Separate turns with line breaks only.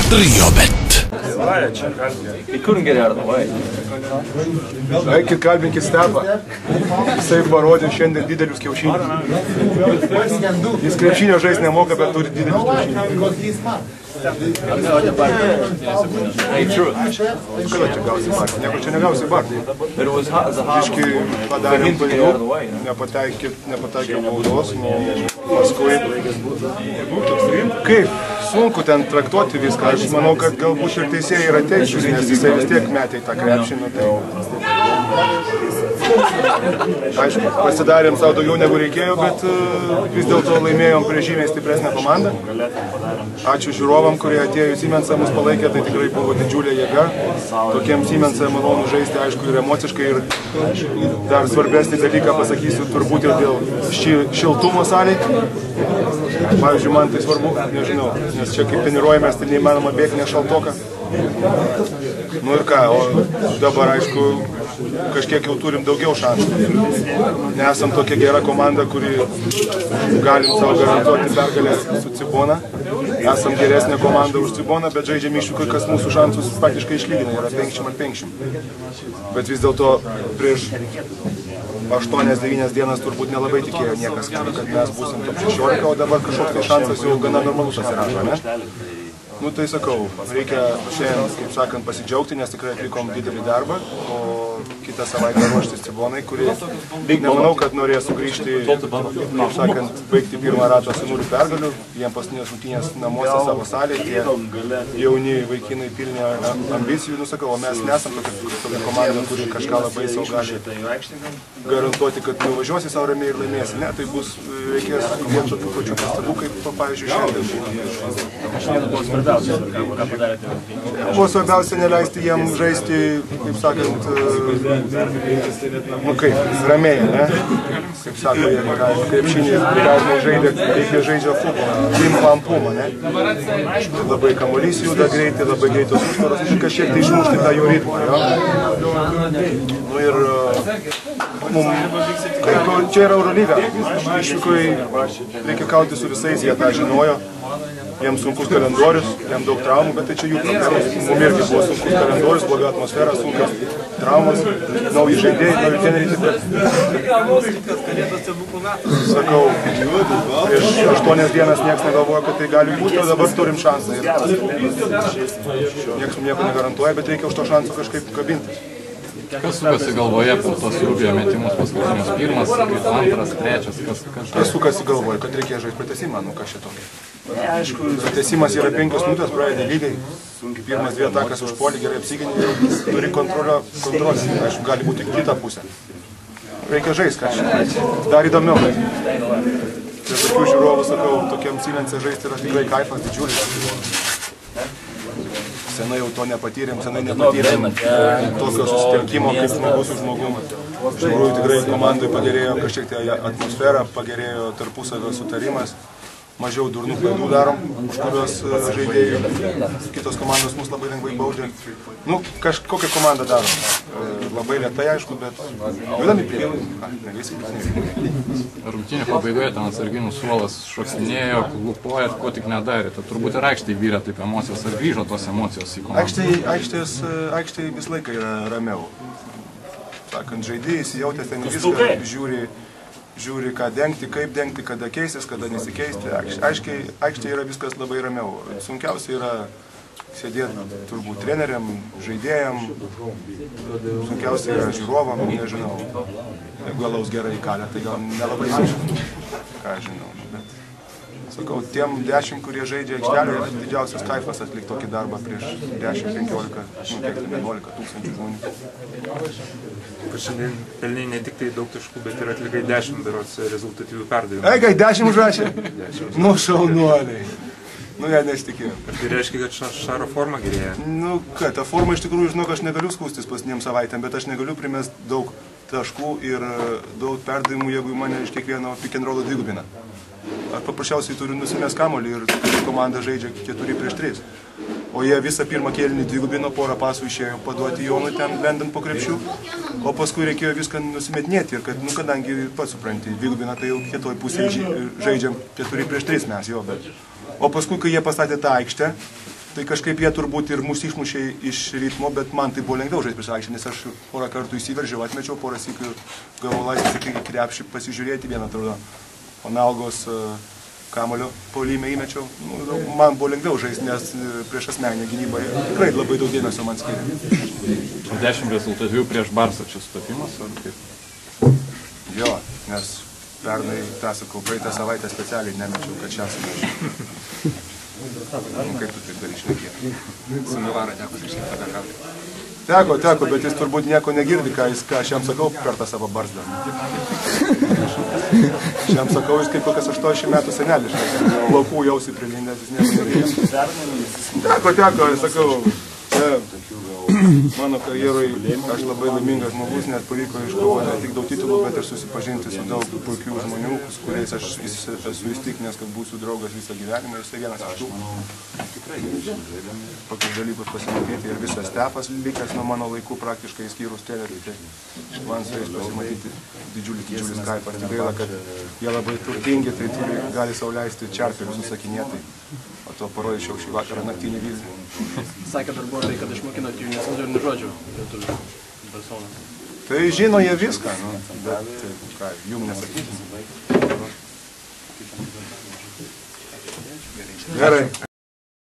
Triobet.
He couldn't get out of the way.
Eikit kalbinkit Stepą. Jisai parodė šiandien didelius kiaušinius. Jis krepšinio žais nemoka, bet turi didelius kiaušinius.
Hey, true.
Kada čia gausi bartį? Nieko čia negausi bartį. Iški padarėm klaidų, nepataikė baudos, paskui. Kaip? Sunku ten traktuoti viską. Aš manau, kad galbūt ir teisėjai yra teisūs, nes jisai vis tiek metė į tą krepšinį. Aišku, pasidarėm savo daugiau negu reikėjo, bet vis dėlto laimėjom prieš žymiai stipresnę komandą. Ačiū žiūrovam, kurie atėjo į Siemensą, mus palaikė, tai tikrai buvo didžiulė jėga. Tokiem Siemensą malonu žaisti, aišku, ir emociškai, ir dar svarbesnį dalyką pasakysiu, turbūt ir dėl šiltumo salėj. Pavyzdžiui, man tai svarbu, nežinau, nes čia kaip treniruojamės, tai neįmanoma bėgti nešaltoką. Nu ir ką, o dabar, aišku, kažkiek jau turim daugiau šansų. Nesam tokia gera komanda, kuri galim savo garantuoti pergalę su Cibona. Esam geresnė komanda už Ciboną, bet žaidžiam išvykai, kas mūsų šansus praktiškai išlygina, yra 50-50. Bet vis dėlto prieš 8-9 dienas turbūt nelabai tikėjo niekas, kad mes būsim top 16, o dabar kažkoks tai šansas jau gana normalus atsirado, ne? Nu tai sakau, reikia šiandien, kaip sakant, pasidžiaugti, nes tikrai atlikom didelį darbą, o kitą savaitę ruoštis Cibonai, kuri nemanau, kad norės sugrįžti, kaip sakant, baigti pirmą ratą su 0 pergalių, jiem paskutinės rungtynės namuose savo salėje, tie jauni vaikinai pilni ambicijų, nusakau, o mes nesam tokia komanda, kuri kažką labai savo gali garantuoti, kad nuvažiuosi savo ramiai ir laimėsi, ne, tai bus, reikės vien tokių pačių pastabų, kaip, pavyzdžiui, šiandien. Buvo svarbiausia neleisti jiem žaisti, kaip sakant, nu kaip, ramiai, ne? Kaip sako, jie krepšinį dažnai žaidė, kaip jie žaidžia futbolą, pim-pam-pumą, ne? Labai kamuolys juda greitai, labai greitos užtvaros, ir kažkiek tai išmušti tą jų ritmą, jo? Nu ir čia yra Eurolyga, išvykai reikia kauti su visais, jie tą žinojo. Jiems sunkus kalendorius, jiems daug traumų, bet tai čia jų problemos. Mums irgi buvo sunkus kalendorius, bloga atmosfera, sunkios traumas, nauji žaidėjai, nauji treneriai. Sakau, prieš 8 dienas niekas negalvoja, kad tai gali būti, o dabar turim šansą. Niekas nieko negarantuoja, bet reikia už to šansą kažkaip kabinti.
Kas sukasi galvoje po tos Rubio metimus paskutinius? Pirmas, antras, trečias,
kas sukasi galvoje, kad reikėjo žaisti pratesimą, nu kas šito? Pratesimas yra 5 minutės, praeidė lygiai. Pirmas 2 atakas užpuolį, gerai apsiginė, turi kontrolę. Aišku, gali būti kitą pusę. Reikia žaisti kažką. Dar įdomiau. Prie tokių žiūrovų, sakau, tokiam Siemensė žaisti yra tikrai kaifas didžiulis. Senai jau to nepatyrėm, tokio susitelkimo kaip žmogus su žmogum. Iš tikrųjų tikrai komandai pagerėjo kažkiek tai atmosfera, pagerėjo tarpusavio sutarimas. Mažiau durnų klaidų darom, už kuriuos žaidėjai kitos komandos mus labai lengvai baudžia. Nu, kokią komandą darom. Labai lėtai, aišku, bet judami priekį.
Rungtynių pabaigoje ten atsarginių suolas šoksinėjo, klupojat, ko tik nedarė. Tai turbūt ir aikštėje vyrė taip emocijos. Ar grįžo tos emocijos į komandą?
Aikštėje visą laiką yra ramiau. Sakant, žaidėjai įsijautęs ten viską žiūri, ką dengti, kaip dengti, kada keistis, kada nesikeisti. Aikštėje yra viskas labai ramiau. Sunkiausia yra sėdėti turbūt treneriam, žaidėjam. Sunkiausia yra žiūrovam, nežinau. Jeigu alaus gerai įkalę, tai gal nelabai žinau. Ką žinau. Bet, sakau, tiem 10, kurie žaidžia aikštelėje, yra didžiausias kaifas atlikti tokį darbą prieš 10-15 tūkstančių žmonių.
Šiandien pelnai ne tik tai daug taškų, bet ir atlikai 10 berods rezultatyvių perdavimų.
Eigai, 10 užrašė? Nu, šaunuoliai. Nu, net nesitikėjau.
Tai reiškia, kad Šaro forma gerėja?
Nu, ką, ta forma iš tikrųjų, žinok, aš negaliu skūstis paskutinėm savaitėm, bet aš negaliu primest daug taškų ir daug perdavimų, jeigu mane iš kiekvieno pick and rollo dvigubina. Aš paprasčiausiai turiu nusimės kamuolį ir komanda žaidžia 4-3. O jie visą pirmą kėlinį dvigubino, porą pasų išėjo paduoti Jonui ten bendant po krepšių, o paskui reikėjo viską nusimetinėti ir kad, nu, kadangi pats supranti, dvigubina, tai jau kitoj pusėje žaidžiam 4-3 mes jo, bet. O paskui, kai jie pastatė tą aikštę, tai kažkaip jie turbūt ir mus išmušė iš ritmo, bet man tai buvo lengviau žaisti prieš aikštę, nes aš porą kartų įsiveržiau, atmečiau, porą sykių gavau laisvę tik į krepšį pasižiūrėti, vieną atrodo Onalgos kamulio puolime įmečiau. Nu, man buvo lengviau žaisti, nes prieš asmeninę gynybą tikrai labai daug dėmesio man skiria.
10 rezultatyvių prieš Barsą čia sutapimas, ar kaip?
Jo, nes pernai, tą sakau, praeitą savaitę specialiai nemečiau, kad šią sumečiau. Kaip tu taip gali šnekėti?
Su Milano teko susitikti apie ką.
Teko, bet jis turbūt nieko negirdi, ką aš jam sakau per tą savo barzdą. Aš jam sakau, jis kaip kokias 80 metų senelis, plaukų jausi prilindęs, jis nieko negirdi. Teko, sakau, mano karjeroje aš labai laimingas žmogus, nes pavyko iškovoti ne tik daug titulų, bet ir susipažinti su daug puikių žmonių, su kuriais aš esu įstikinęs, kad būsiu draugas visą gyvenimą, jis tai vienas iš tų. Tokius dalykus pasimatyti ir visas Stefas likęs nuo mano laikų praktiškai įskyrus treneriui, tai man su jais pasimatyti didžiulis kaifas. Tik gaila, kad jie labai turtingi, tai gali sau leisti čarterius nusakinėti, o to parodyčiau šį vakarą naktinį vizį.
Sakė darbuotojai, kad išmokinot jų nesendurinių žodžių lietuvių Barceloną.
Tai žino jie viską, bet ką, jum nesakysim. Gerai.